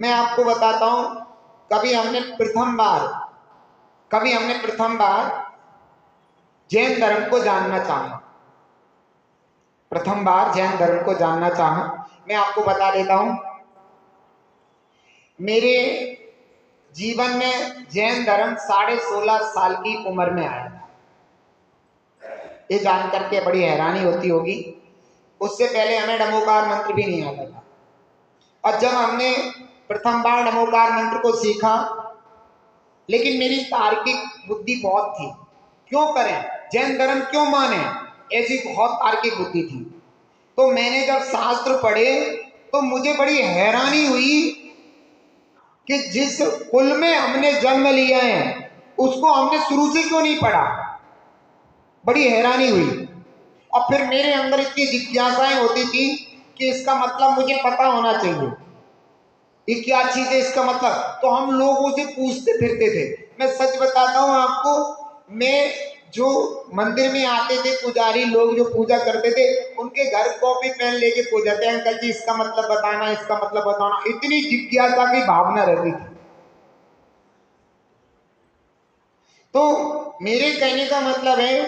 मैं आपको बताता हूं, कभी हमने प्रथम बार जैन धर्म को जानना चाहा। प्रथम बार जैन धर्म को जानना चाहा। मैं आपको बता देता हूं, मेरे जीवन में जैन धर्म 16.5 साल की उम्र में आया था। ये जान करके बड़ी हैरानी होती होगी, उससे पहले हमें नमोकार मंत्र भी नहीं आता था। और जब हमने प्रथम बार नमोकार मंत्र को सीखा, लेकिन मेरी तार्किक बुद्धि बहुत थी, क्यों करें, जैन धर्म क्यों माने, ऐसी बहुत तार्किक बुद्धि थी। तो मैंने जब शास्त्र पढ़े तो मुझे बड़ी हैरानी हुई कि जिस कुल में हमने जन्म लिया है उसको हमने शुरू से क्यों नहीं पढ़ा। बड़ी हैरानी हुई। और फिर मेरे अंदर इतनी जिज्ञासाएं होती थी कि इसका मतलब मुझे पता होना चाहिए, ये क्या चीज है, इसका मतलब। तो हम लोगों से पूछते फिरते थे। मैं सच बताता हूं आपको, मैं जो मंदिर में आते थे पुजारी लोग जो पूजा करते थे, उनके घर कॉपी पेन लेके पूछते, अंकल जी इसका मतलब बताना, इसका मतलब बताना। इतनी जिज्ञासा की भावना रहती थी। तो मेरे कहने का मतलब है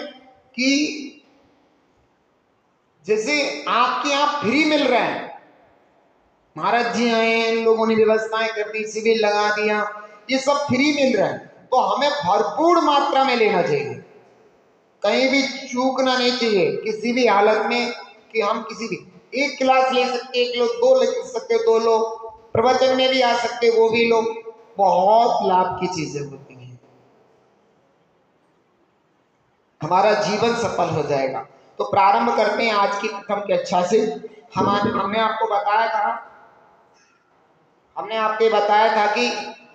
कि जैसे आपके यहाँ फ्री मिल रहा है, महाराज जी आए, इन लोगों ने व्यवस्थाएं कर दी, शिविर लगा दिया, ये सब फ्री मिल रहा है, तो हमें भरपूर मात्रा में लेना चाहिए। कहीं भी चूकना नहीं चाहिए किसी भी हालत में, कि हम किसी भी एक क्लास ले सकते, एक लो, दो ले सकते, दो लो, प्रवचन में भी आ सकते, वो भी लो। बहुत लाभ की चीजें होती हैं, हमारा जीवन सफल हो जाएगा। तो प्रारंभ करते हैं आज की प्रथम कक्षा से। हमने आपको बताया था कि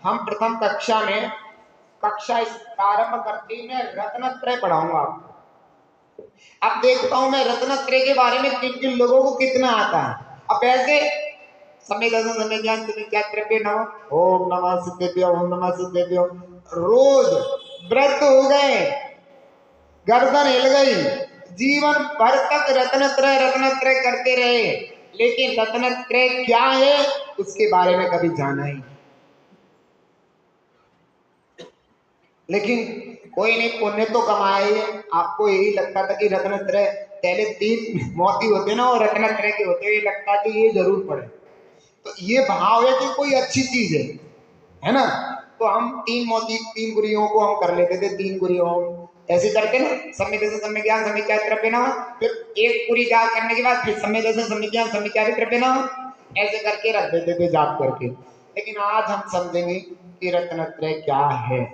हम प्रथम कक्षा में प्रारंभ करते ही मैं रत्नत्रय पढ़ाऊंगा आपको। अब देखता हूं मैं रत्नत्रय के बारे में किन किन लोगों को कितना आता है। अब ऐसे समय दर्शन समय ज्ञान तुम्हें क्या कृपे नमः, ओम नमः सिद्धेभ्यो, ओम नमः सिद्धेभ्यो, रोज व्रत हो गए, गर्दन हिल गई, जीवन भर तक रत्नत्रय करते रहे, लेकिन रत्नत्रय क्या है उसके बारे में कभी जाना ही। लेकिन कोई नहीं, पुण्य तो कमाए। आपको यही लगता था कि रत्नत्रय पहले 3 मोती होते ना, वो रत्नत्रय के होते, ये लगता कि ये जरूर पढ़े। तो ये भाव है कि कोई अच्छी चीज है ना। तो हम 3 मोती 3 गुरियों को हम कर लेते थे, 3 गुरियों ऐसे करके ना, सम्यक दर्शन सम्यक ज्ञान सम्यक चारित्र्य ना, फिर एक पूरी जाप करने के बाद फिर सम्यक दर्शन सम्यक ज्ञान सम्यक चारित्र्य ना, ऐसे करके रख देते थे जाप करके। लेकिन आज हम समझेंगे कि रत्नत्रय क्या है,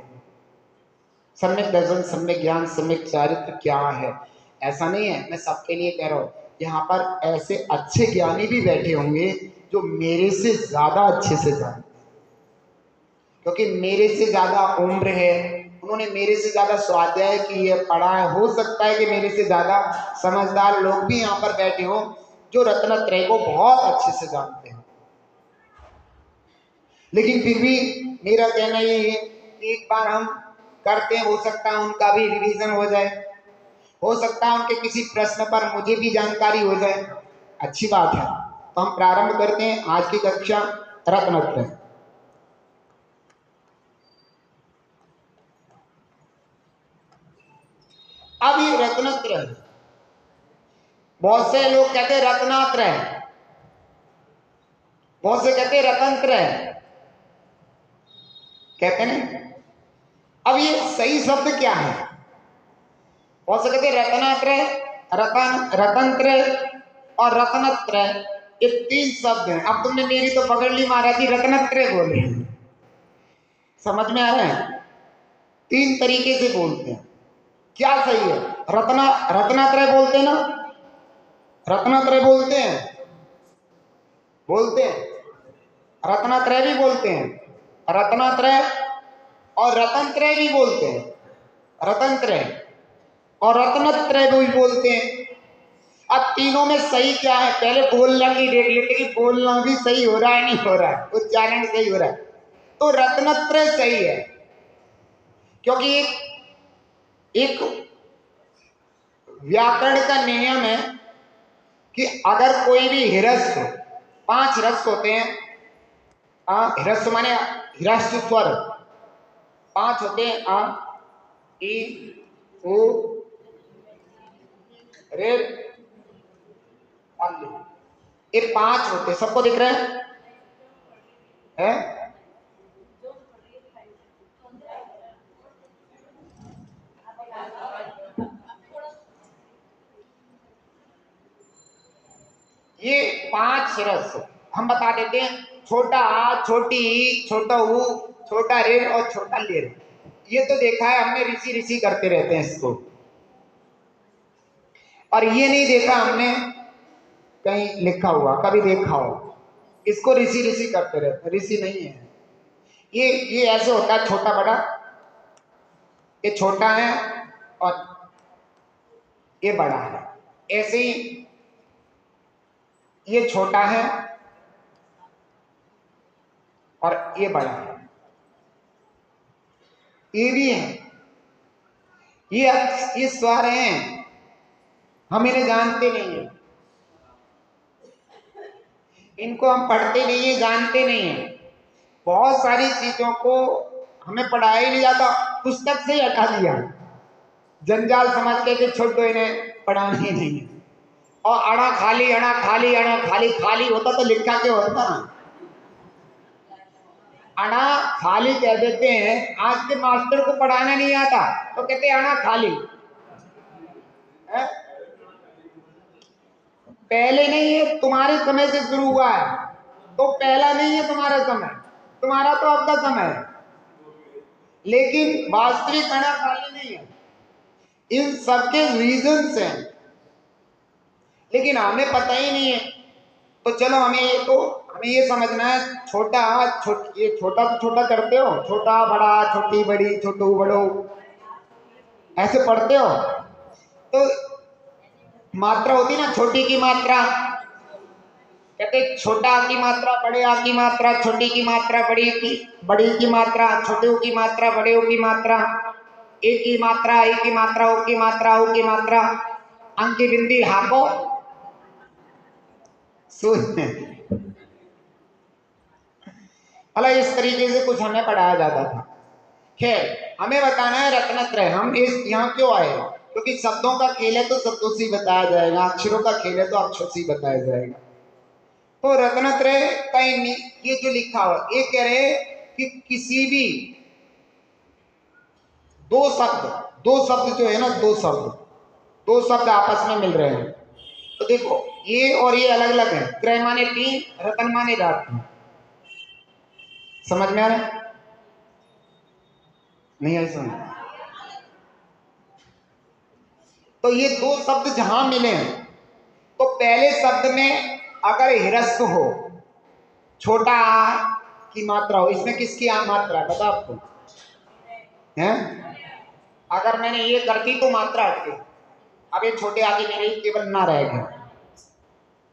सम्यक दर्शन सम्यक ज्ञान सम्यक चारित्र क्या है। ऐसा नहीं है, मैं सबके लिए कह रहा हूं, यहाँ पर ऐसे अच्छे ज्ञानी भी बैठे होंगे जो मेरे से ज्यादा अच्छे से जानते, क्योंकि मेरे से ज्यादा उम्र है, उन्होंने मेरे से ज्यादा स्वाध्याय की है, पढ़ा है। हो सकता है कि मेरे से ज्यादा समझदार लोग भी यहाँ पर बैठे हों जो रत्नत्रय को बहुत अच्छे से जानते हैं। लेकिन फिर भी मेरा कहना ये है, एक बार हम करते हैं, हो सकता है उनका भी रिवीजन हो जाए, हो सकता है उनके किसी प्रश्न पर मुझे भी जानकारी हो जाए, अच्छी बात है। तो हम प्रारंभ करते हैं आज की कक्षा रत्नत्रय। अब ये रत्नत्रय, बहुत से लोग कहते हैं रत्नात्रय, बहुत से कहते हैं रतनत्रय, कहते हैं। अब ये सही शब्द क्या है? बहुत से कहते हैं रत्नात्रय, रतनत्रय और रत्नत्रय, ये 3 शब्द हैं। अब तुमने मेरी तो पकड़ ली महाराज जी, रत्नत्रय बोले, समझ में आ रहा है? 3 तरीके से बोलते हैं, क्या सही है? रत्नात्रय बोलते हैं ना, रत्नात्रय बोलते हैं, रत्नात्रय भी बोलते हैं, रत्नात्रय और रतनत्रय भी बोलते हैं, रतनत्रय और रत्नत्रय भी बोलते हैं। अब तीनों में सही क्या है, पहले बोलना की देख लेते कि बोलना भी सही हो रहा है नहीं हो रहा है, उच्चारण सही हो रहा है। तो रत्नत्रय सही है, क्योंकि एक व्याकरण का नियम है कि अगर कोई भी हिरस्व, 5 रस होते हैं, ह्रस्व माने ह्रस्व स्वर 5 होते हैं। आ, ई, उ, रे, अल्ले, ये 5 होते, सबको दिख रहा है? ये 5 ह्रस्व हम बता देते हैं। छोटा आ, छोटी ई, छोटा ऊ, छोटा रे और छोटा लेर। ये तो देखा है हमने, ऋषि ऋषि करते रहते हैं इसको। और ये नहीं देखा हमने कहीं लिखा हुआ, कभी देखा हो इसको ऋषि ऋषि करते रहते हैं। ऋषि नहीं है ये ऐसे होता है छोटा बड़ा, ये छोटा है और ये बड़ा है। ऐसे ही ये छोटा है और ये बड़ा है, ये भी है। ये स्वर हैं, हम इन्हें जानते नहीं है, इनको हम पढ़ते नहीं है, जानते नहीं है। बहुत सारी चीजों को हमें पढ़ाया ही नहीं जाता, पुस्तक से ही हटा दिया, जंजाल समझ के कि छोड़ो इन्हें पढ़ाना ही नहीं है। और अड़ा खाली अड़ा खाली अड़ा खाली, खाली होता तो लिखा क्यों होता ना। अड़ा खाली कह देते हैं। आज के मास्टर को पढ़ाना नहीं आता तो कहते हैं अड़ा खाली है? पहले नहीं है, तुम्हारे समय से शुरू हुआ है, तो पहला नहीं है तुम्हारा समय, तुम्हारा तो अब का समय है। लेकिन वास्तविक अड़ा खाली नहीं है, इन सबके रीजंस हैं, लेकिन हमें पता ही नहीं है। तो चलो हमें ये समझना है, ये छोटा तो छोटा करते हो, छोटा बड़ा, छोटी बड़ी, छोटू बड़ो, ऐसे पढ़ते हो। तो मात्रा होती ना, छोटी की मात्रा कहते, छोटा की मात्रा, बड़े आ की मात्रा, छोटी की मात्रा, बड़ी की मात्रा, छोटे की मात्रा, बड़े की मात्रा, एक की मात्रा, एक की मात्रा, ओ की मात्रा, ओ की मात्रा, अंक की बिंदी हाको सुन। अला इस तरीके से कुछ हमें पढ़ाया जाता था। खैर, हमें बताना है रत्नत्रय। हम इस यहाँ क्यों आए? क्योंकि शब्दों का खेल है तो शब्दों से बताया जाएगा, अक्षरों का खेल है तो अक्षर से बताया जाएगा। तो रत्नत्रय का ये जो लिखा हुआ, ये कह रहे कि किसी भी दो शब्द जो है ना, दो शब्द आपस में मिल रहे हैं। तो देखो, ये और ये अलग अलग है। त्रय माने 3, रतन माने रात। समझ में आ रहा है? नहीं आई समझ? तो ये दो शब्द जहां मिले हैं, तो पहले शब्द में अगर ह्रस्व हो, छोटा आ की मात्रा हो, इसमें किसकी मात्रा है बता आपको है? अगर मैंने ये कर दी तो मात्रा हट गई। अब ये छोटे आगे मेरे केवल ना रहेगा,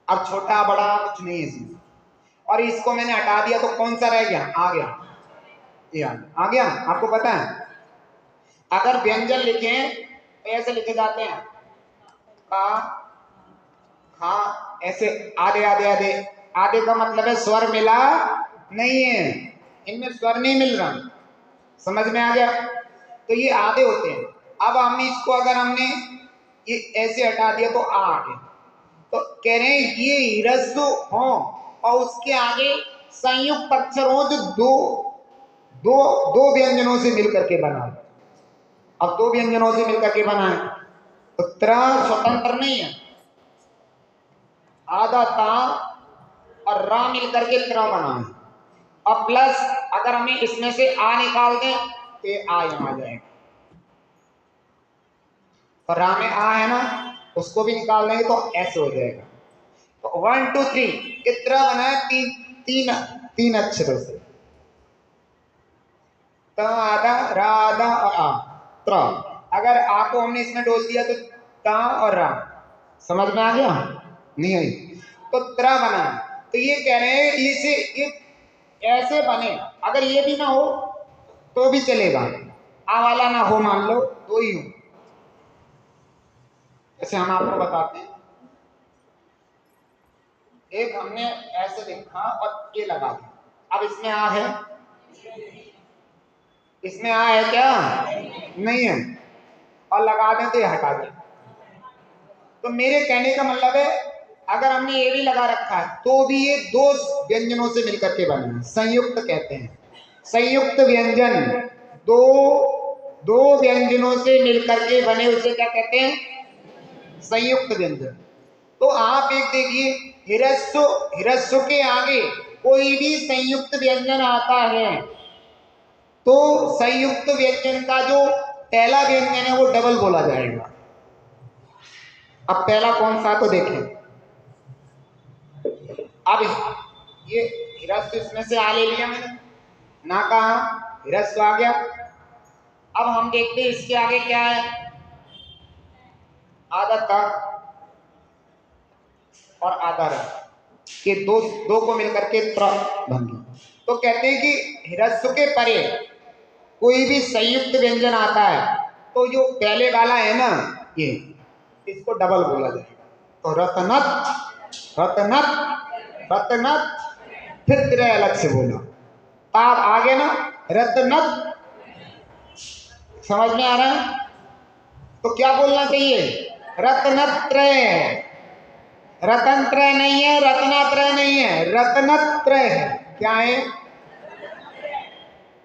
अब छोटा बड़ा कुछ नहीं है इसमें। और इसको मैंने हटा दिया तो कौन सा रह गया? आ गया, ये आ गया। आपको पता है अगर व्यंजन लिखे तो ऐसे लिखे जाते हैं, का, खा, ऐसे आधे आधे आधे। आधे का मतलब है स्वर मिला नहीं है, इनमें स्वर नहीं मिल रहा। समझ में आ गया? तो ये आधे होते हैं। अब हम इसको अगर हमने ये ऐसे हटा दिया तो आ गया। तो कह रहे हैं ये ह्रस्व हो और उसके आगे संयुक्त अक्षर हो जो दो दो दो व्यंजनों से मिलकर के बना। अब दो व्यंजनों से मिलकर के बना है तो त्र स्वतंत्र नहीं है, आधा ता और रा मिलकर के त्र बना है। अब प्लस अगर हमें इसमें से आ निकाल दें तो ये आ यहां आ जाएगा। और रा में आ है ना, उसको भी निकाल देंगे तो ऐसे हो जाएगा। तो 1 2 3 कितना बना है? तीन अक्षरों से, त आधा रा आधा और आ, त्र। अगर आ को हमने इसमें डोल दिया तो ता और रा। समझ में आ गया? नहीं आई? तो त्र बना। तो ये कह रहे हैं ये ऐसे बने, अगर ये भी ना हो तो भी चलेगा, आ वाला ना हो, मान लो दो ही हो। ऐसे हम आपको बताते हैं, एक हमने ऐसे लिखा और ये लगा दिया। अब इसमें आ है, इसमें आ है क्या? नहीं है। और लगा दें तो ये हटा दें। तो मेरे कहने का मतलब है अगर हमने ये भी लगा रखा है तो भी ये दो व्यंजनों से मिलकर के बने हैं, संयुक्त कहते हैं। संयुक्त व्यंजन दो दो व्यंजनों से मिलकर के बने, उसे क्या कहते हैं? संयुक्त व्यंजन। तो आप एक देखिए, हिरस्व, हिरस्व के आगे कोई भी संयुक्त व्यंजन आता है तो संयुक्त व्यंजन का जो पहला व्यंजन है वो डबल बोला जाएगा। अब पहला कौन सा तो देखें। अब ये हिरस्व इसमें से आ ले लिया मैंने, ना कहा हिरस्व आ गया। अब हम देखते हैं इसके आगे क्या है, आधा का और आधा र के दो दो को मिलकर के त्र बन गया। तो कहते हैं कि हिरस्व के परे कोई भी संयुक्त व्यंजन आता है तो जो पहले वाला है ना ये, इसको डबल बोला जाएगा। तो रत्नत, रत्नत, रत्नत, फिर तिरय अलग से बोला, आप आगे ना रत्नत। समझ में आ रहा है? तो क्या बोलना चाहिए? रत्नत्रय। रतनत्रय नहीं है, रत्नात्रय नहीं है, रत्नत्रय है। क्या है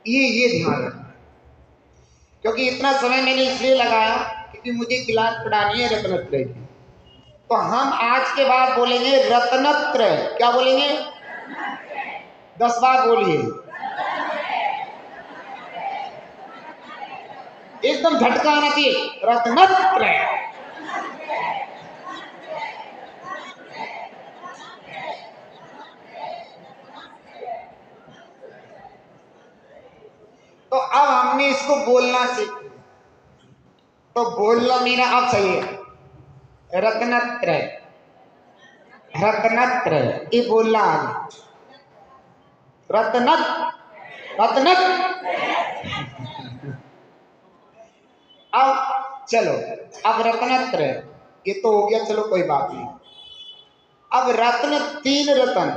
ये ध्यान रखना। क्योंकि इतना समय मैंने इसलिए लगाया क्योंकि मुझे क्लास पढ़ानी है रत्नत्रय की। तो हम आज के बाद बोलेंगे रत्नत्रय। क्या बोलेंगे? 10 बार बोलिए, एकदम झटका आना चाहिए, रत्नत्रय। तो अब हमने इसको बोलना सीख, तो बोलना मेरा अब सही है, रत्नत्रय, रत्नत्रय, ये बोलना आगे, रत्नत, रत्नत। अब चलो, अब रत्नत्रय ये तो हो गया, चलो कोई बात नहीं। अब रत्न, 3 रत्न।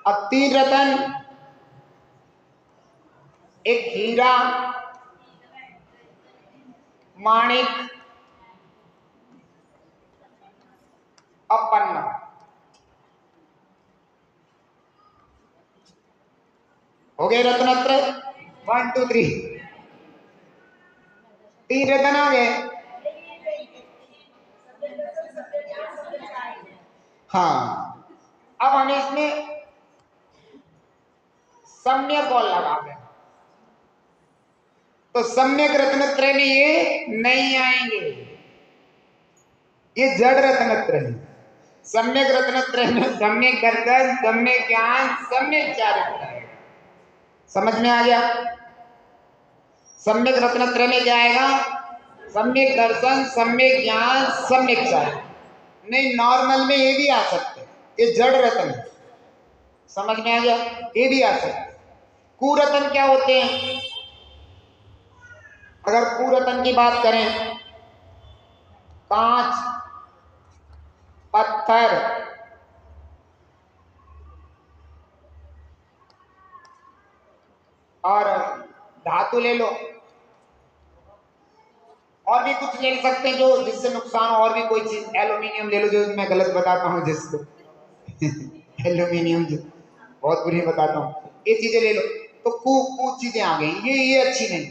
अब 3 रत्न, एक हीरा, माणिक और पन्ना। हो गए रत्नत्रय। 1 2 3, 3 रत्न आ गए। हाँ, अब हमें इसमें सम्यक और लगा दें तो सम्यक रत्नत्रय में ये नहीं आएंगे, ये जड़ रत्नत्रय है। सम्यक रत्नत्रय में सम्यक दर्शन, सम्यक ज्ञान, सम्यक चारित्र है। समझ में आ गया? सम्यक रत्नत्रय में क्या आएगा? सम्यक दर्शन, सम्यक ज्ञान, सम्यक चारित्र। नहीं, नॉर्मल में ये भी आ सकते, ये जड़ रत्न है। समझ में आ गया? ये भी आ सकते। कुरत्न क्या होते हैं? अगर कुरत्न की बात करें, कांच, पत्थर, और धातु ले लो, और भी कुछ ले सकते हैं जो जिससे नुकसान हो, और भी कोई चीज, एल्यूमिनियम ले लो, जो मैं गलत बताता हूँ जिसको एल्यूमिनियम जो बहुत बुरी बताता हूँ, ये चीजें ले लो। तो कुछ चीजें आ गई, ये अच्छी नहीं।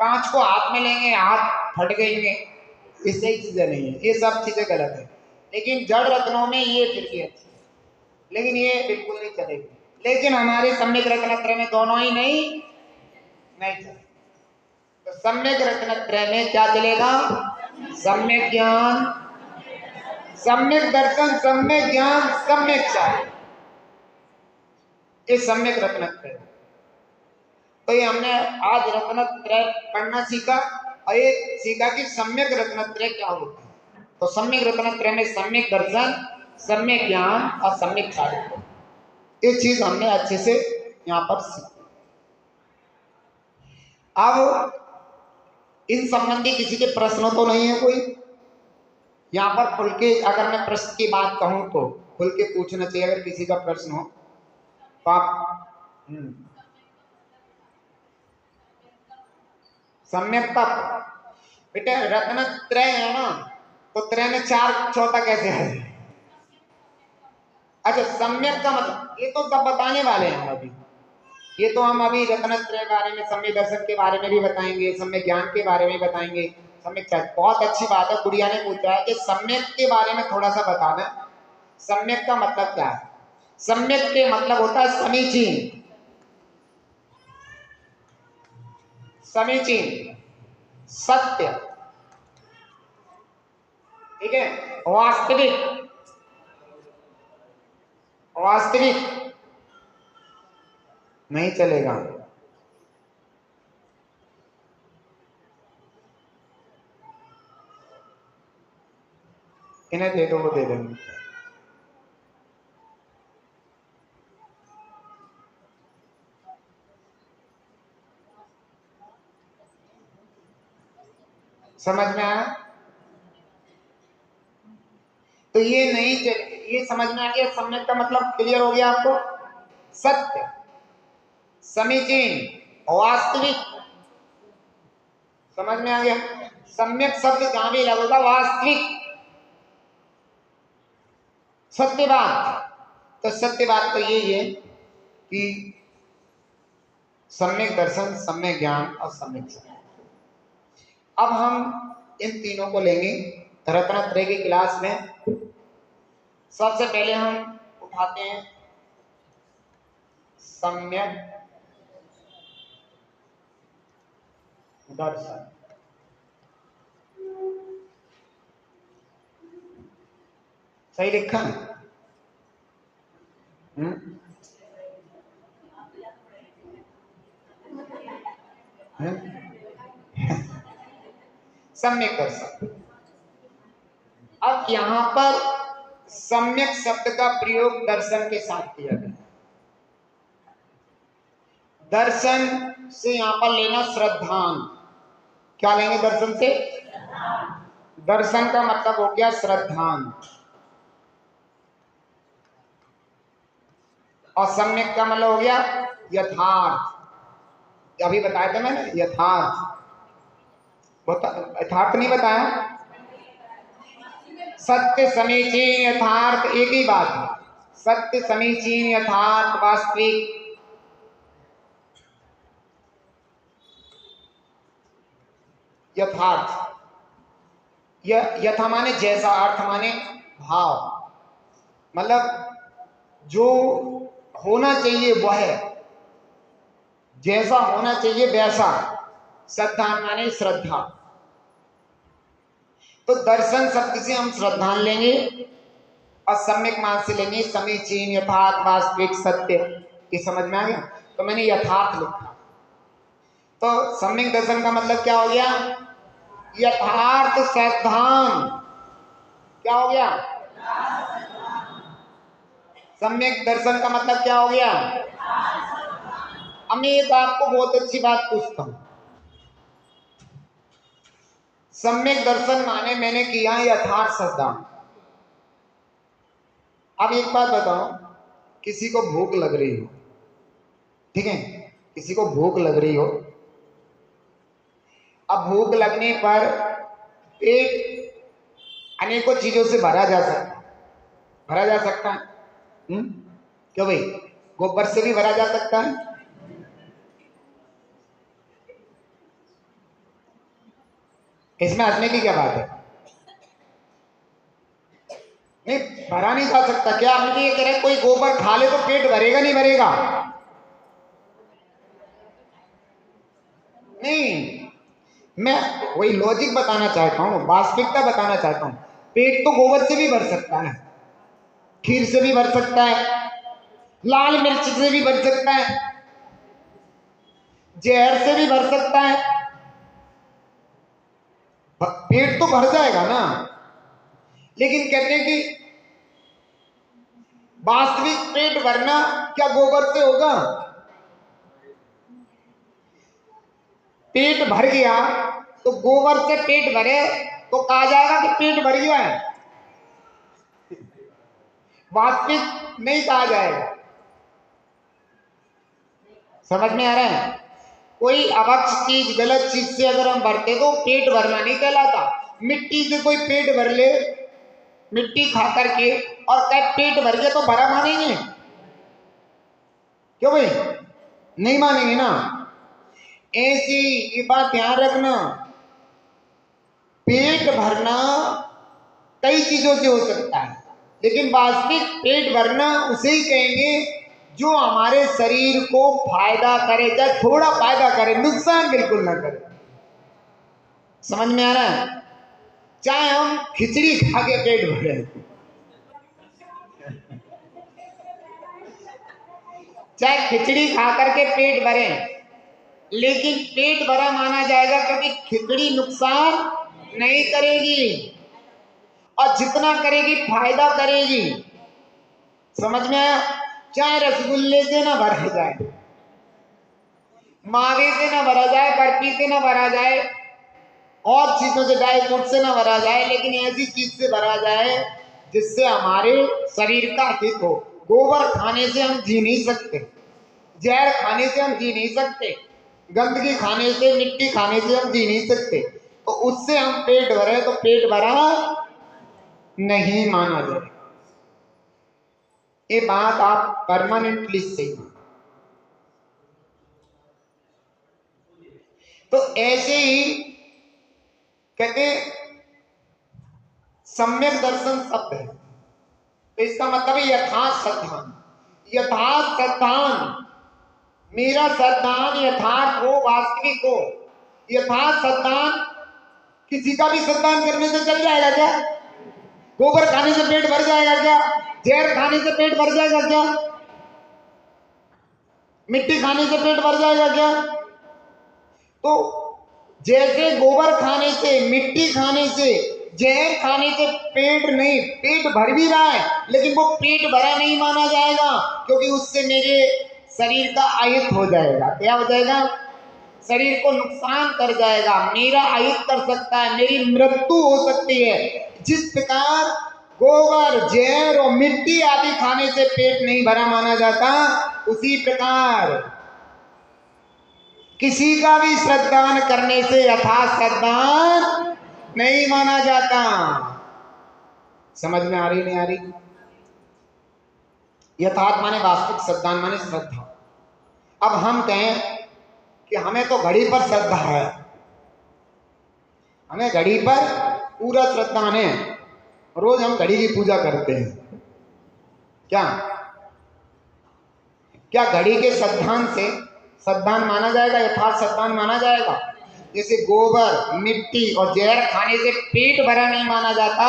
कांच को हाथ में लेंगे, हाथ फट गएंगे, ये सही चीजें नहीं है, ये सब चीजें गलत है। लेकिन जड़ रत्नों में ये फिर भी अच्छी है, लेकिन ये बिल्कुल नहीं चलेगी। लेकिन हमारे सम्यक रत्नत्रय में दोनों ही नहीं चले। तो सम्यक रत्नत्रय में क्या चलेगा? सम्यक ज्ञान, सम्यक दर्शन, सम्यक ज्ञान, सम्यक चारित्र, ये सम्यक रत्नत्रय। तो ये हमने आज रत्नत्रय पढ़ना सीखा, और ये सीखा कि सम्यक रत्नत्रय क्या होता है। तो सम्यक रत्नत्रय में सम्यक दर्शन, सम्यक ज्ञान और सम्यक चारित्र, ये चीज हमने अच्छे से यहाँ पर सीखी। अब इन संबंधी किसी के प्रश्न तो नहीं है कोई? यहाँ पर खुल के, अगर मैं प्रश्न की बात कहूं तो खुल के पूछना चाहिए। अगर किसी का प्रश्न हो तो आप सम्यक तप बेटे, रत्न त्रय है ना, तो त्रय में चार चौथा कैसे है? अच्छा, सम्यक का मतलब ये तो सब बताने वाले हैं अभी। ये तो हम अभी रत्न त्रय बारे में, सम्यक दर्शन के बारे में भी बताएंगे, सम्यक ज्ञान के बारे में बताएंगे। सम्यक, बहुत अच्छी बात है, गुड़िया ने पूछा है कि सम्यक के बारे में थोड़ा सा बता दें। सम्यक का मतलब क्या है? सम्यक के मतलब होता है समीचीन, समीचीन, सत्य, ठीक है, वास्तविक, वास्तविक नहीं चलेगा। इन्हें दे दो, वो दे देंगे। समझ में आया? तो ये नहीं चले, ये समझ में आ गया। सम्यक का मतलब क्लियर हो गया आपको? सत्य, समीचीन, वास्तविक, समझ में आ गया? सम्यक शब्द जहां भी लगेगा वास्तविक, सत्य बात। तो सत्य बात तो यही है कि सम्यक दर्शन, सम्यक ज्ञान और सम्यक समय। अब हम इन तीनों को लेंगे रत्नत्रय की क्लास में। सबसे पहले हम उठाते हैं सम्यक दर्शन। सही लिखा? सम्यक दर्शन। अब यहां पर सम्यक शब्द का प्रयोग दर्शन के साथ किया गया। दर्शन से यहां पर लेना श्रद्धान। क्या लेंगे दर्शन से? दर्शन का मतलब हो गया श्रद्धान, और सम्यक का मतलब हो गया यथार्थ। अभी बताया था मैंने, यथार्थ। यथार्थ नहीं बताया? सत्य, समीचीन, यथार्थ एक ही बात है। सत्य, समीचीन, यथार्थ, वास्तविक। यथार्थ, यथा माने जैसा, अर्थ माने भाव, मतलब जो होना चाहिए वह, जैसा होना चाहिए वैसा। श्रद्धा माने श्रद्धा। तो दर्शन शब्द से हम श्रद्धान लेंगे, और सम्यक मान से लेंगे समीचीन, यथार्थ, वास्तविक, सत्य। ये समझ में आ गया? तो मैंने यथार्थ लिखा। तो सम्यक दर्शन का मतलब क्या हो गया? यथार्थ श्रद्धान। क्या हो गया? सम्यक दर्शन का मतलब क्या हो गया? अब मैं एक आपको बहुत अच्छी बात पूछता हूं। सम्यक दर्शन माने मैंने किया यथार्थ श्रद्धान। अब एक बात बताओ, किसी को भूख लग रही हो, ठीक है, किसी को भूख लग रही हो। अब भूख लगने पर पेट अनेकों चीजों से भरा जा सकता है, भरा जा सकता है। क्यों भाई? गोबर से भी भरा जा सकता है। इसमें हंसने की क्या बात है? नहीं, भरा नहीं जा सकता। क्या आप ये कह रहे कोई गोबर खा ले तो पेट भरेगा नहीं भरेगा? नहीं, मैं वही लॉजिक बताना चाहता हूँ, वास्तविकता बताना चाहता हूँ। पेट तो गोबर से भी भर सकता है, खीर से भी भर सकता है, लाल मिर्च से भी भर सकता है, जहर से भी भर सकता है। पेट तो भर जाएगा ना। लेकिन कहते हैं कि वास्तविक पेट भरना क्या गोबर से होगा? पेट भर गया तो गोबर से पेट भरे तो कहा जाएगा कि पेट भर गया है, वास्तविक नहीं कहा जाएगा। समझ में आ रहा है? कोई अभक्ष चीज, गलत चीज से अगर हम भरते तो पेट भरना नहीं कहलाता। मिट्टी से कोई पेट भर ले, मिट्टी खा करके, और कहे पेट भर गया, तो भरा मानेंगे? क्यों भाई? नहीं मानेंगे ना। ऐसी ये बात ध्यान रखना, पेट भरना कई चीजों से हो सकता है, लेकिन वास्तविक पेट भरना उसे ही कहेंगे जो हमारे शरीर को फायदा करे, चाहे थोड़ा फायदा करे, नुकसान बिल्कुल ना करे। समझ में आ रहा है? चाहे हम खिचड़ी खा के पेट भरे, चाहे खिचड़ी खा करके पेट भरे, लेकिन पेट भरा माना जाएगा, क्योंकि खिचड़ी नुकसान नहीं करेगी, और जितना करेगी फायदा करेगी। समझ में आया? चाहे रसगुल्ले से ना भरा जाए, मावे से ना भरा जाए, बर्फी से ना भरा जाए, और चीजों से, ड्राई फ्रूट से ना भरा जाए, लेकिन ऐसी चीज से भरा जाए जिससे हमारे शरीर का हित हो। गोबर खाने से हम जी नहीं सकते, जहर खाने से हम जी नहीं सकते, गंदगी खाने से, मिट्टी खाने से हम जी नहीं सकते, तो उससे हम पेट भरे तो पेट भरा नहीं माना जाए। ये बात आप परमानेंटली सही। तो ऐसे ही कहते सम्यक दर्शन शब्द है, तो इसका मतलब है यथार्थ श्रद्धान। यथार्थ श्रद्धान, मेरा श्रद्धान यथार्थ हो, वास्तविक हो। यथार्थ श्रद्धान, किसी का भी श्रद्धान करने से चल जाएगा क्या? गोबर खाने से पेट भर जाएगा क्या? जहर खाने से पेट भर जाएगा क्या? मिट्टी खाने से पेट भर जाएगा क्या? तो जैसे गोबर खाने से, मिट्टी खाने से, जहर खाने से पेट नहीं, पेट भर भी रहा है, लेकिन वो पेट भरा नहीं माना जाएगा, क्योंकि उससे मेरे शरीर का अहित हो जाएगा। क्या हो जाएगा? शरीर को नुकसान कर जाएगा, मेरा अहित कर सकता है, मेरी मृत्यु हो सकती है। जिस प्रकार गोबर, जहर और मिट्टी आदि खाने से पेट नहीं भरा माना जाता, उसी प्रकार किसी का भी श्रद्धान करने से यथार्थ श्रद्धान नहीं माना जाता। समझ में आ रही नहीं आ रही? यथार्थ माने वास्तविक, श्रद्धान माने श्रद्धा। अब हम कहें कि हमें तो घड़ी पर श्रद्धा है, हमें घड़ी पर पूरा श्रद्धान है, रोज हम घड़ी की पूजा करते हैं। क्या क्या घड़ी के श्रद्धान से श्रद्धान माना जाएगा, यथार्थ श्रद्धान माना जाएगा? जैसे गोबर, मिट्टी और जहर खाने से पेट भरा नहीं माना जाता,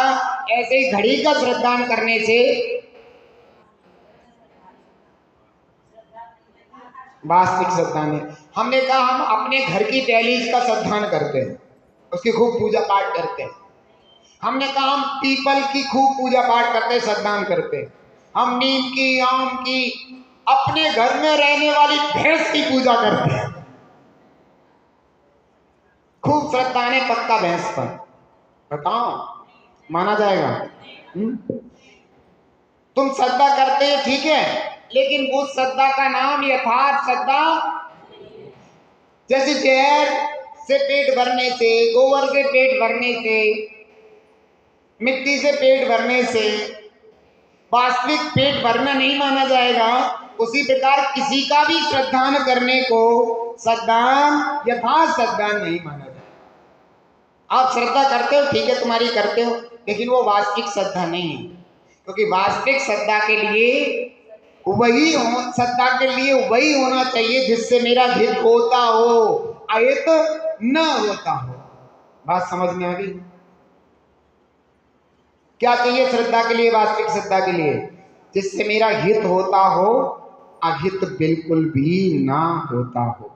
ऐसे ही घड़ी का श्रद्धान करने से वास्तविक श्रद्धान है। हमने कहा हम अपने घर की दहलीज का श्रद्धान करते हैं, उसकी खूब पूजा पाठ करते हैं। हमने कहा हम पीपल की खूब पूजा पाठ करते हैं, श्रद्धान करते हैं। हम नीम की, आम की, अपने घर में रहने वाली भैंस की पूजा करते हैं, खूब श्रद्धान है पक्का भैंस पर। बताओ माना जाएगा? तुम श्रद्धा करते हैं, ठीक है, लेकिन वो श्रद्धा का नाम यथार्थ श्रद्धा। जैसे जहर से पेट भरने से, गोबर से पेट भरने से, मिट्टी से पेट भरने से वास्तविक पेट भरना नहीं माना जाएगा, उसी प्रकार किसी का भी श्रद्धान करने को श्रद्धान, यथार्थ श्रद्धान नहीं माना जाएगा। आप श्रद्धा करते हो, ठीक है, तुम्हारी करते हो, लेकिन वो वास्तविक श्रद्धा नहीं है, क्योंकि वास्तविक श्रद्धा के लिए वही श्रद्धा के लिए वही होना चाहिए जिससे मेरा हित होता हो, अहित न होता हो। बात समझ में आ गई? क्या चाहिए श्रद्धा के लिए, वास्तविक श्रद्धा के लिए? जिससे मेरा हित होता हो, अहित बिल्कुल भी ना होता हो।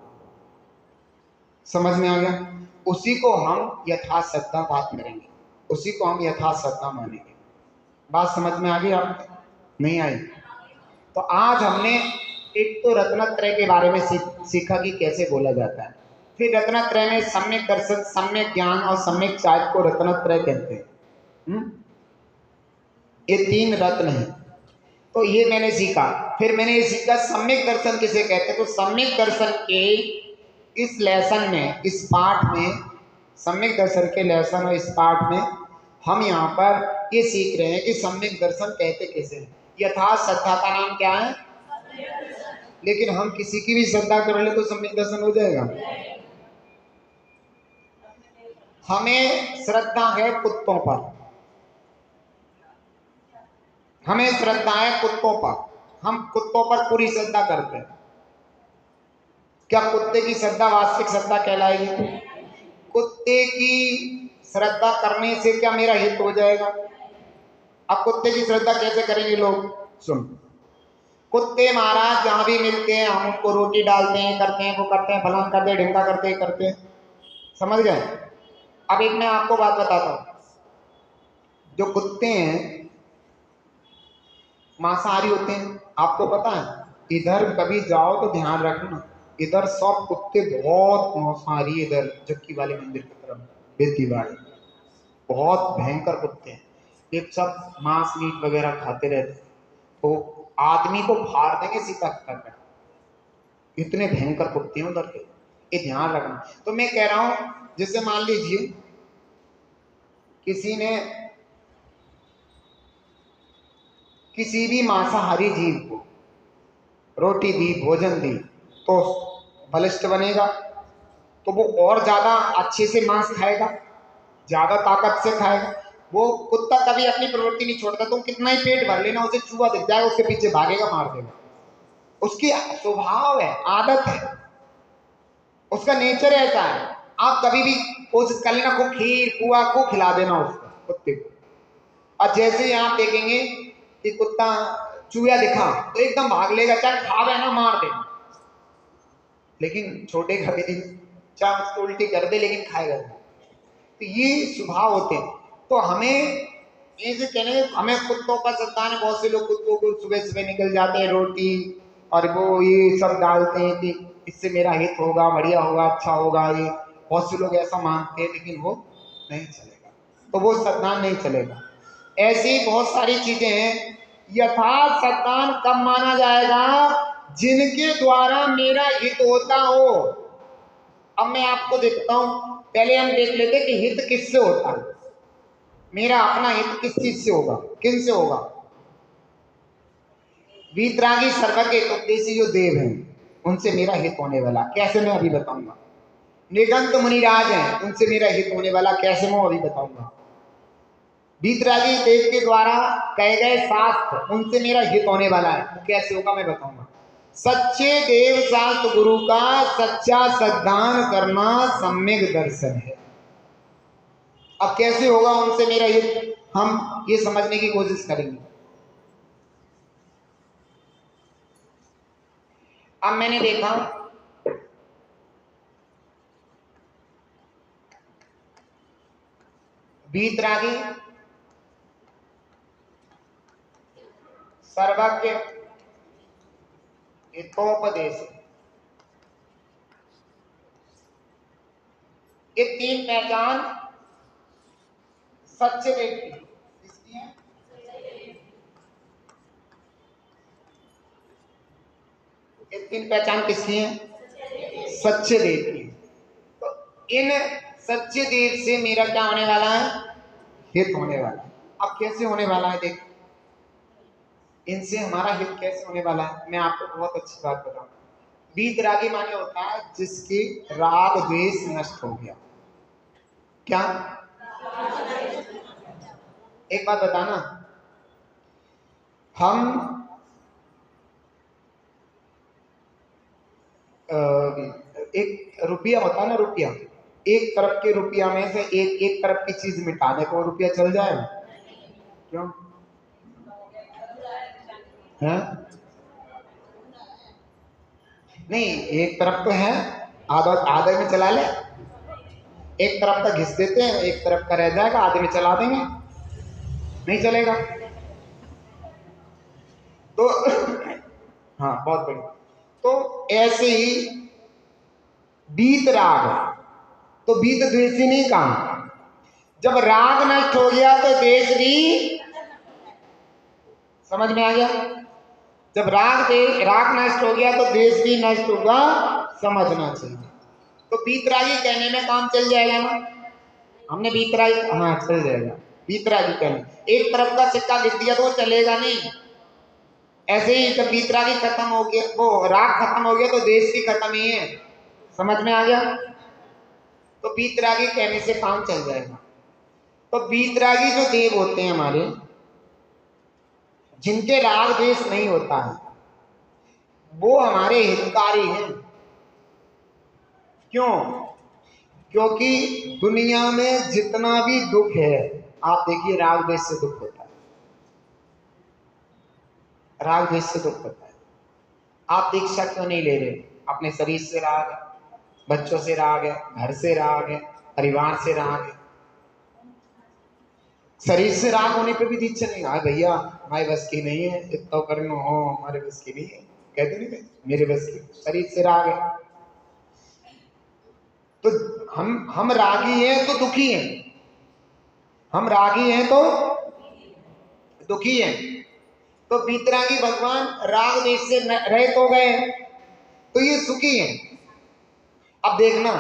समझ में आ गया? उसी को हम यथार्थ श्रद्धा बात करेंगे, उसी को हम यथार्थ श्रद्धा मानेंगे। बात समझ में आ गई? आप नहीं आई? तो आज हमने एक तो रत्नत्रय के बारे में सीखा कि कैसे बोला जाता है। फिर रत्नत्रय में सम्यक दर्शन, सम्यक ज्ञान और सम्यक चारित्र को रत्नत्रय कहते हैं। ये 3 रत्न हैं। तो ये मैंने सीखा फिर मैंने ये सीखा सम्यक दर्शन किसे कहते हैं। तो सम्यक दर्शन के इस लेसन में, इस पाठ में, सम्यक दर्शन के लेसन और इस पाठ में हम यहाँ पर ये सीख रहे हैं कि सम्यक दर्शन कहते किसे हैं। यथार्थ श्रद्धा का नाम क्या है? लेकिन हम किसी की भी श्रद्धा कर ले तो सम्यक दर्शन हो जाएगा। हमें श्रद्धा है कुत्तों पर, हमें श्रद्धा है कुत्तों पर, हम कुत्तों पर पूरी श्रद्धा करते हैं। क्या कुत्ते की श्रद्धा वास्तविक श्रद्धा कहलाएगी? कुत्ते की श्रद्धा करने से क्या मेरा हित हो जाएगा? अब कुत्ते की श्रद्धा कैसे करेंगे लोग? सुन, कुत्ते महाराज जहां भी मिलते हैं हम उनको रोटी डालते हैं, करते हैं, वो करते हैं, फलान करते हैं, ढिंगा करते हैं, करते हैं, समझ गए? अब एक मैं आपको बात बताता हूं, जो कुत्ते हैं मांसाहारी होते हैं, आपको पता है। इधर कभी जाओ तो ध्यान रखना, इधर सब कुत्ते बहुत मांसाहारी, इधर जक्की वाले मंदिर की तरफ बेतीवाड़ी बहुत भयंकर कुत्ते हैं, एक सब मांस मीट वगैरह खाते रहते हैं, तो आदमी को फाड़ देंगे सीधा कर, इतने भयंकर कुत्ते हैं उधर के, ये ध्यान रखना। तो मैं कह रहा हूं, जैसे मान लीजिए किसी ने किसी भी मांसाहारी जीव को रोटी दी, भोजन दी, तो बलिष्ठ बनेगा, तो वो और ज्यादा अच्छे से मांस खाएगा, ज्यादा ताकत से खाएगा। वो कुत्ता कभी अपनी प्रवृत्ति नहीं छोड़ता, तो कितना ही पेट भर लेना, उसे चूहा दिख जाएगा उसके पीछे भागेगा, मार देगा। उसकी स्वभाव है, आदत है, उसका नेचर ऐसा है। आप कभी भी कोशिश कर लेना, को खीर पुआ को खिला देना उसको, कुत्ते को, और जैसे ही आप देखेंगे कि कुत्ता चूहा दिखा तो एकदम भाग लेगा, चाहे खावे ना मार देना, लेकिन छोटे कभी दिन चाहे उसको उल्टी कर दे लेकिन खाएगा। तो ये स्वभाव होते हैं। तो हमें ऐसे कहने, हमें कुत्तों पर श्रद्धा है। बहुत से लोग कुत्तों को सुबह सुबह निकल जाते हैं रोटी और वो ये सब डालते हैं कि इससे मेरा हित होगा, बढ़िया होगा, अच्छा होगा, ये बहुत से लोग ऐसा मानते हैं, लेकिन वो नहीं चलेगा, तो वो श्रद्धा नहीं चलेगा। ऐसी बहुत सारी चीजें हैं। यथार्थ श्रद्धा कब माना जाएगा? जिनके द्वारा मेरा हित होता हो। अब मैं आपको देखता हूं, पहले हम देख लेते कि हित किससे होता है। मेरा अपना हित किस चीज से होगा, किन से होगा? वीतरागी सर्वज्ञ उपदेशी जो देव हैं उनसे मेरा हित होने वाला, कैसे मैं अभी बताऊंगा। निगंत मुनिराज हैं, उनसे मेरा हित होने वाला, कैसे मैं अभी बताऊंगा। वीतरागी देव के द्वारा कहे गए शास्त्र, उनसे मेरा हित होने वाला है, कैसे होगा मैं बताऊंगा। सच्चे देव शास्त्र गुरु का सच्चा श्रद्धान करना सम्यक दर्शन है। अब कैसे होगा उनसे मेरा हित, हम ये समझने की कोशिश करेंगे। अब मैंने देखा वीतरागी सर्वज्ञ हितोपदेश, ये तीन पहचान सच्चे देव की किसकी है? ये तीन पहचान किसकी है? सच्चे देव की। तो इन सच्चे देव से मेरा क्या होने वाला है? हित होने वाला है। अब कैसे होने वाला है देख, इनसे हमारा हित कैसे होने वाला है, मैं आपको बहुत अच्छी बात बताऊं। वीतरागी माने होता है जिसकी राग द्वेष नष्ट हो गया। क्या? एक बात बताना, हम एक रुपया होता है ना, रुपया, एक तरफ के रुपया में से एक तरफ की चीज मिटा दे तो रुपया चल जाएगा? क्यों है? नहीं, एक तरफ तो है, आधा आधे में चला ले, एक तरफ का घिस देते हैं, एक तरफ का रह जाएगा, आधे में चला देंगे, नहीं चलेगा। तो हाँ, बहुत बढ़िया। तो ऐसे ही बीत राग, तो बीत द्वेषी नहीं कहा, जब राग नष्ट हो गया तो द्वेष भी, समझ में आ गया? जब राग नष्ट हो गया तो द्वेष भी नष्ट होगा, समझना चाहिए। तो बीतरागी कहने में काम चल जाएगा ना, हमने बीतरागी, हाँ चल जाएगा। बीतरागी कहने एक तरफ का सिक्का गिर दिया तो वो चलेगा नहीं। ऐसे ही जब बीतरागी खत्म हो गया, वो राग खत्म हो गया तो द्वेष भी खत्म ही है। समझ में आ गया? तो बीतरागी कहने से काम चल जाएगा। तो बीतरागी जो देव होते हैं हमारे, जिनके राग द्वेष नहीं होता है, वो हमारे हितकारी हैं। क्यों? क्योंकि दुनिया में जितना भी दुख है, आप देखिए राग द्वेष से दुख होता है, राग द्वेष से दुख होता है। आप दीक्षा क्यों नहीं ले रहे? अपने शरीर से राग है, बच्चों से राग है, घर से राग है, परिवार से राग है। शरीर से राग होने पे भी दीक्षा नहीं। हाँ भैया हमारे बस की नहीं है, इतना करना हो हमारे बस की नहीं है, कहते नहीं मेरे बस की। शरीर से राग है तो हम रागी हैं तो दुखी हैं, हम रागी हैं तो दुखी हैं। तो बीतरागी भगवान राग देश से रहित हो गए तो ये सुखी हैं। अब देखना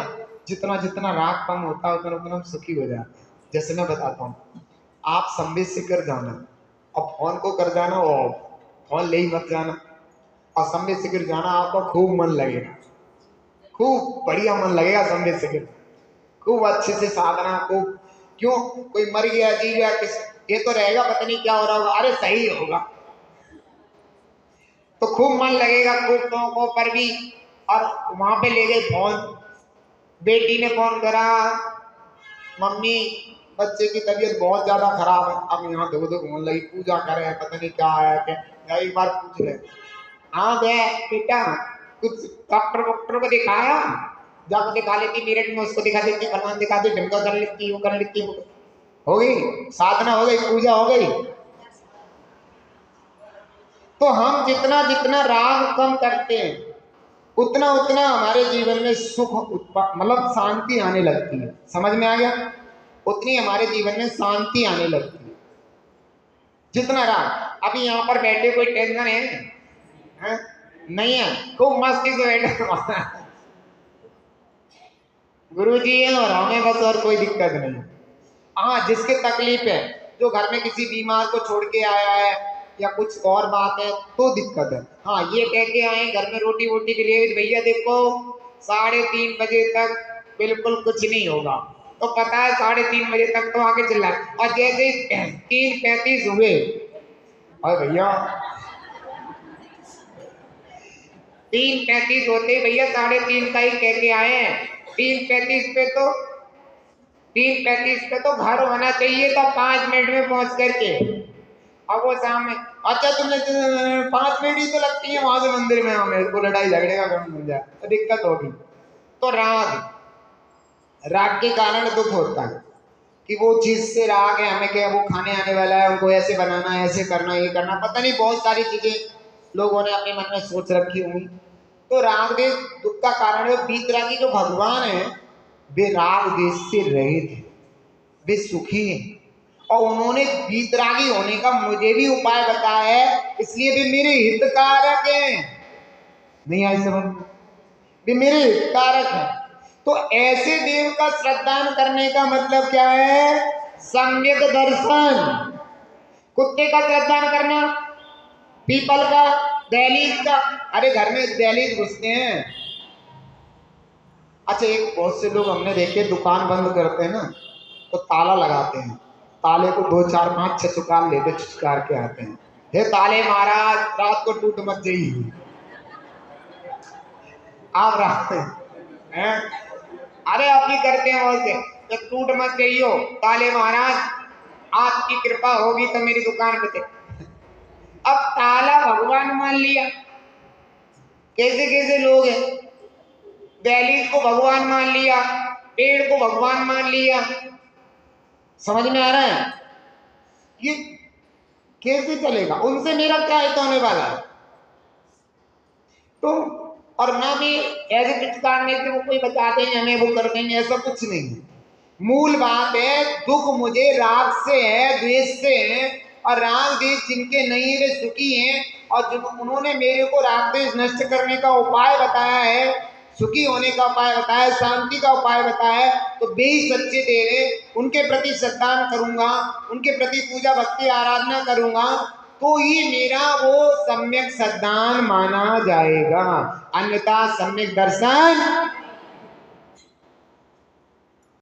जितना जितना राग कम होता है उतना उतना हम सुखी हो जाते हैं। जैसे मैं बताता हूँ, आप संबित से कर जाना और फोन को कर जाना और फोन ले ही मत जाना, और संबित से कर जाना, आपका खूब मन लगेगा, खूब बढ़िया मन लगेगा। संबित से कर खूब अच्छे से साधना, खूब क्यों कोई मर गया जी गया किस ये तो रहेगा, पता नहीं क्या हो रहा होगा, अरे सही होगा तो खूब मन लगेगा, खूब को पर भी। और वहां पे ले गए फोन, बेटी ने फोन करा, मम्मी बच्चे की तबीयत बहुत ज्यादा खराब है, अब यहाँ दुख दुख होने लगी, पूजा करे पता नहीं क्या है क्या, एक बार पूछ ले। हाँ गए बेटा, कुछ डॉक्टर वॉक्टर को दिखाया? जाकर दिखा लेती, मेरठ में उसको दिखा देती, फलवान दिखा दे, ढंगा कर लेती, वो कर लेती, हो गई साधना, हो गई पूजा, हो गई। तो हम जितना जितना राग कम करते हैं उतना उतना हमारे जीवन में सुख मतलब शांति आने लगती है। समझ में आ गया? उतनी हमारे जीवन में शांति आने लगती है जितना राग। अभी यहाँ पर बैठे कोई टेंशन है? नहीं है, खूब मस्ती से बैठे गुरु जी है और हमें बस, और कोई दिक्कत नहीं। हाँ जिसके तकलीफ है, जो घर में किसी बीमार को छोड़ के आया है या कुछ और बात है तो दिक्कत है। हाँ ये कह के आए घर में रोटी वोटी के लिए, भैया देखो 3:30 बजे तक बिल्कुल कुछ नहीं होगा, तो पता है 3:30 बजे तक तो आगे चल रहा है, और जैसे 3:35 हुए, अरे भैया 3:35 होते भैया 3:30 का ही कह के आए हैं, 3:35 पे तो 3:35 पे तो घर होना चाहिए था 5 मिनट में पहुंच करके। अब वो सामने, अच्छा तुमने 5 मिनट ही तो लगती है वहां से मंदिर में, हमें को लड़ाई झगड़े का काम मिल जाए तो दिक्कत होगी। तो राग के कारण दुख होता है कि वो चीज से राग है, हमें क्या वो खाने आने वाला है, उनको ऐसे बनाना है, ऐसे करना, ये करना, पता नहीं बहुत सारी चीजें लोगों ने अपने मन में सोच रखी हुई। तो राग देश दुख का कारण है। बीतरागी जो भगवान है वे राग देश से रहित है, वे सुखी हैं, और उन्होंने बीतरागी होने का मुझे भी उपाय बताया है, इसलिए वे मेरे हितकारक हैं। नहीं आई समझ? वे मेरे हितकारक हैं। तो ऐसे देव का श्रद्धान करने का मतलब क्या है? सम्यक दर्शन। कुत्ते का श्रद्धान करना, पीपल का, दहलीज का, अरे घर में दहलीज घुसते हैं। अच्छा एक बहुत से लोग हमने देखे दुकान बंद करते हैं ना तो ताला लगाते हैं, ताले को 2 4 5 6 चुकार लेते, चुकार के आते हैं, हे ताले महाराज रात को टूट मत जाइए, आप रात हैं, अरे आप ही करते हैं बोलते तो टूट मत जाइयो ताले महाराज, आपकी कृपा होगी तो मेरी दुकान पे थे। अब ताला भगवान मान लिया, कैसे कैसे लोग हैं, दहलीज को भगवान मान लिया, पेड़ को भगवान मान लिया। समझ में आ रहा है? ये कैसे चलेगा? उनसे मेरा क्या हित होने वाला है? तो और ना भी ऐसे पिचकारने से वो कोई बता देंगे हमें, वो कर देंगे, ऐसा कुछ नहीं है। मूल बात है दुख मुझे राग से है, द्वेष से है, और राग देश जिनके नहीं वे सुखी हैं, और जो उन्होंने मेरे को राग देश नष्ट करने का उपाय बताया है, सुखी होने का उपाय बताया है, शांति का उपाय बताया है, तो वे ही सच्चे देव है। उनके प्रति श्रद्धान करूंगा, उनके प्रति पूजा भक्ति आराधना करूंगा, तो ही मेरा वो सम्यक श्रद्धान माना जाएगा, अन्यथा सम्यक दर्शन